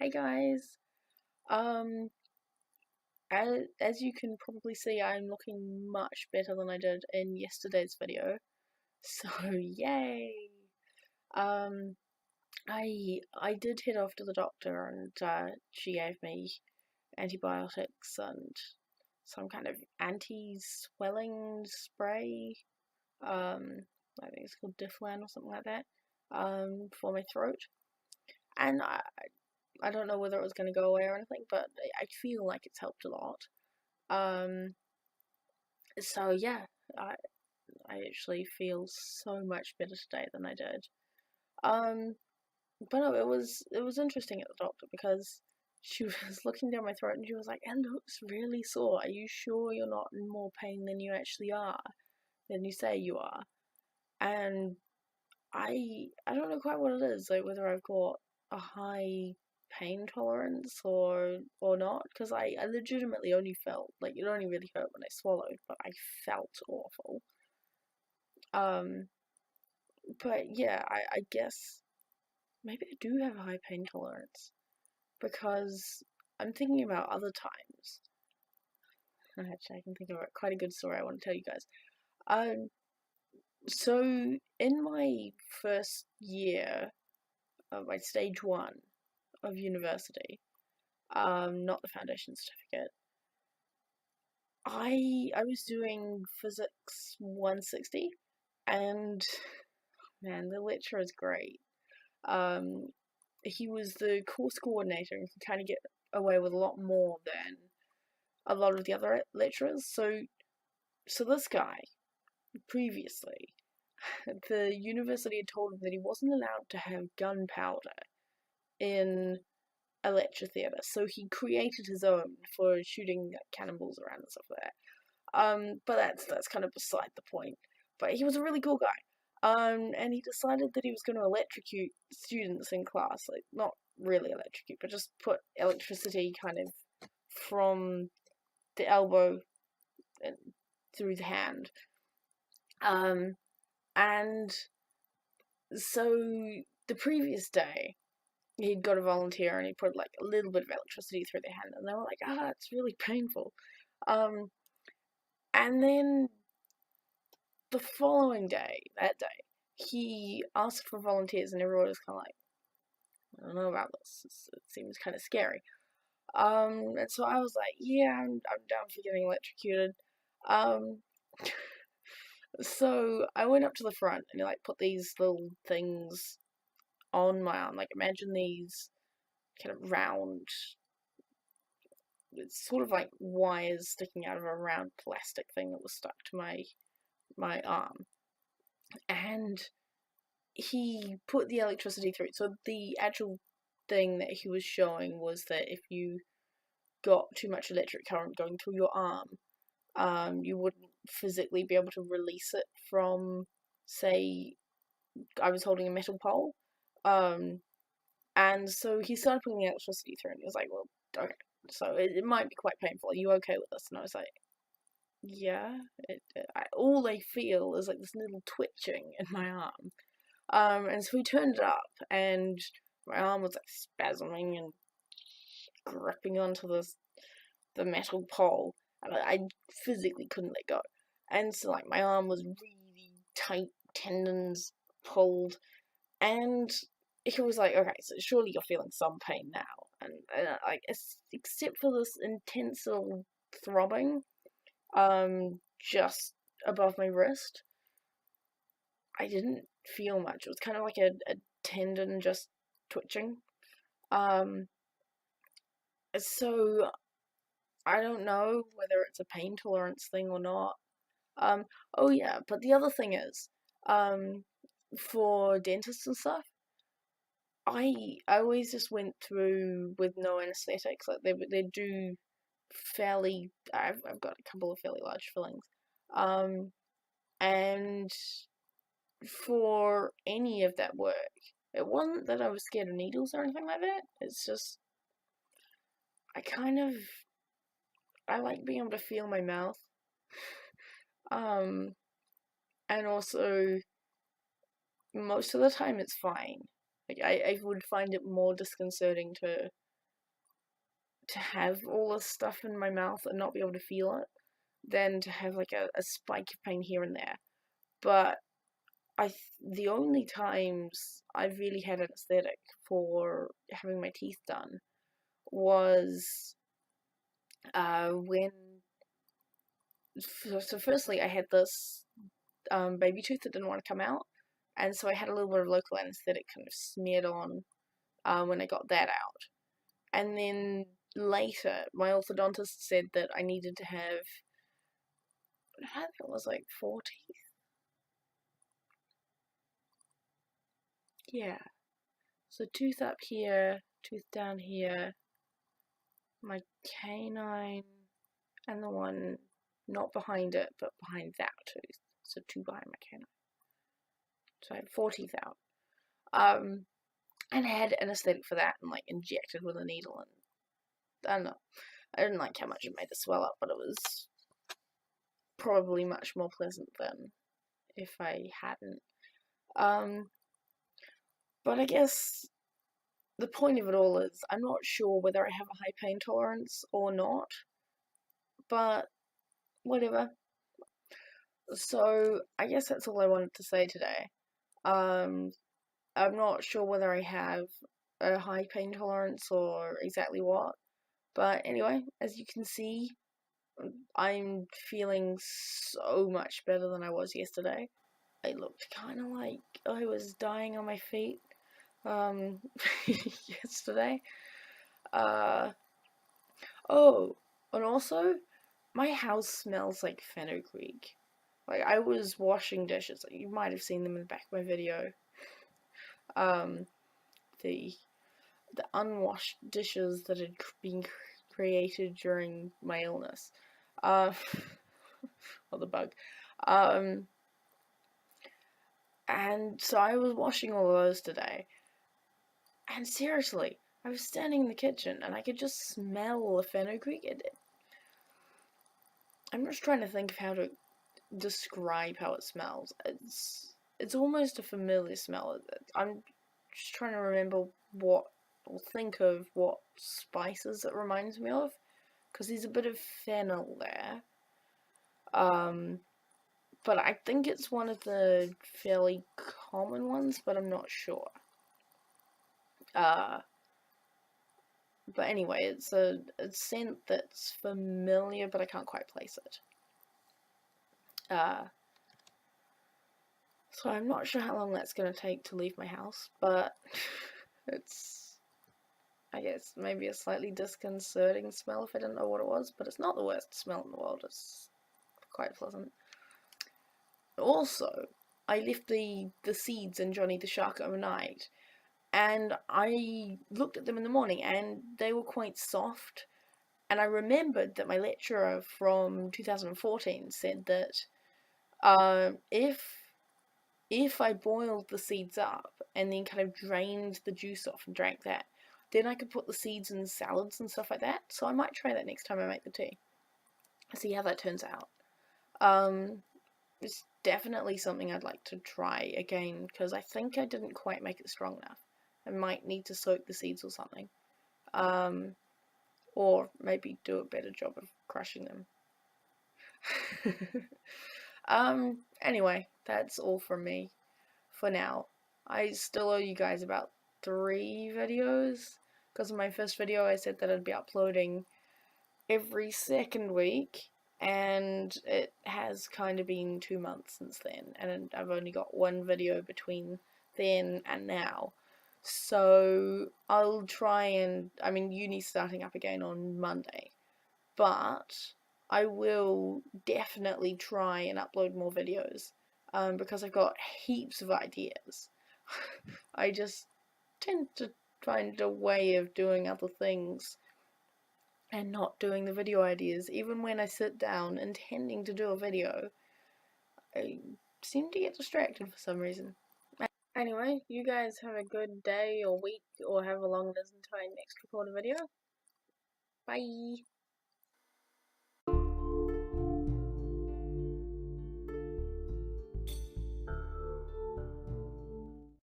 Hey guys. Um, as you can probably see, I'm looking much better than I did in yesterday's video. So yay! Um, I did head off to the doctor and she gave me antibiotics and some kind of anti-swelling spray. I think it's called Difflan or something like that. For my throat. And I don't know whether it was going to go away or anything, but I feel like it's helped a lot. Um, so yeah, I I actually feel so much better today than I did. Um, but no, it was interesting at the doctor because she was looking down my throat and she was like, "It looks really sore. Are you sure you're not in more pain than you actually are, than you say you are?" And I don't know quite what it is, like whether I've got a high pain tolerance or not, because I legitimately only felt like it only really hurt when I swallowed, but I felt awful. Um, but yeah, I guess maybe I do have a high pain tolerance because I'm thinking about other times. Actually, I can think of quite a good story I want to tell you guys. Um, so in my first year of my stage one of university, not the foundation certificate. I was doing physics 160, and man, the lecturer is great. Um, he was the course coordinator and could kind of get away with a lot more than a lot of the other lecturers. So this guy previously, the university had told him that he wasn't allowed to have gunpowder in a lecture theatre, so he created his own for shooting cannonballs around and stuff like that. But that's kind of beside the point. But he was a really cool guy. And he decided that he was going to electrocute students in class, like not really electrocute, but just put electricity kind of from the elbow and through the hand. Um, and so the previous day, he'd got a volunteer and he put like a little bit of electricity through their hand, and they were like, it's really painful. Um, and then the following day, that day, he asked for volunteers, and everyone was kind of like, I don't know about this. It seems kind of scary. And so I was like, yeah, I'm down for getting electrocuted. Um, so I went up to the front and like put these little things on my arm. Like imagine these kind of round, it's sort of like wires sticking out of a round plastic thing that was stuck to my arm. And he put the electricity through. So the actual thing that he was showing was that if you got too much electric current going through your arm, you wouldn't physically be able to release it from, say, I was holding a metal pole. Um, and so he started putting the electricity through, and he was like, "Well, okay, so it might be quite painful. Are you okay with this?" And I was like, "Yeah." All I feel is like this little twitching in my arm. And so we turned it up, and my arm was like spasming and gripping onto the metal pole, and I physically couldn't let go. And so like my arm was really tight, tendons pulled, and he was like, "Okay, so surely you're feeling some pain now." And like except for this intense little throbbing, just above my wrist, I didn't feel much. It was kind of like a tendon just twitching. Um, so I don't know whether it's a pain tolerance thing or not. Oh yeah, but the other thing is, um, for dentists and stuff, I always just went through with no anesthetics. Like they do fairly. I've got a couple of fairly large fillings. And for any of that work, it wasn't that I was scared of needles or anything like that. It's just I kind of I like being able to feel my mouth. Um, and also most of the time it's fine. Like I would find it more disconcerting to to have all this stuff in my mouth and not be able to feel it than to have like a spike of pain here and there. But the only times I've really had anesthetic for having my teeth done was when. So firstly, I had this baby tooth that didn't want to come out, and so I had a little bit of local anesthetic kind of smeared on when I got that out. And then later, my orthodontist said that I needed to have, I think it was like 4 teeth. Yeah. So tooth up here, tooth down here, my canine, and the one not behind it, but behind that tooth. So 2 behind my canine. So I had 4 teeth out. And I had anesthetic for that and like injected with a needle, and I don't know. I didn't like how much it made it swell up, but it was probably much more pleasant than if I hadn't. But I guess the point of it all is I'm not sure whether I have a high pain tolerance or not, but whatever. So I guess that's all I wanted to say today. I'm not sure whether I have a high pain tolerance or exactly what, but anyway, as you can see, I'm feeling so much better than I was yesterday. I looked kind of like I was dying on my feet yesterday. Oh, and also, my house smells like fenugreek. Like, I was washing dishes. You might have seen them in the back of my video. The unwashed dishes that had been created during my illness. Or the bug. And so I was washing all of those today. And seriously, I was standing in the kitchen and I could just smell the fenugreek. I'm just trying to think of how to describe how it smells. It's almost a familiar smell. I'm just trying to remember or think of what spices it reminds me of, because there's a bit of fennel there. But I think it's one of the fairly common ones, but I'm not sure. But anyway, it's a scent that's familiar, but I can't quite place it. So I'm not sure how long that's going to take to leave my house, but it's, I guess, maybe a slightly disconcerting smell if I didn't know what it was, but it's not the worst smell in the world. It's quite pleasant. Also, I left the seeds in Johnny the Shark overnight, and I looked at them in the morning, and they were quite soft. And I remembered that my lecturer from 2014 said that if I boiled the seeds up and then kind of drained the juice off and drank that, then I could put the seeds in salads and stuff like that. So I might try that next time I make the tea. See how that turns out. It's definitely something I'd like to try again, because I think I didn't quite make it strong enough. I might need to soak the seeds or something. Or maybe do a better job of crushing them. Anyway, that's all from me for now. I still owe you guys about 3 videos, because in my first video I said that I'd be uploading every second week, and it has kind of been 2 months since then, and I've only got 1 video between then and now. So I'll try and, I mean, uni's starting up again on Monday, but I will definitely try and upload more videos, because I've got heaps of ideas. I just tend to find a way of doing other things and not doing the video ideas. Even when I sit down intending to do a video, I seem to get distracted for some reason. Anyway, you guys have a good day or week or however long it is until I next record a video. Bye!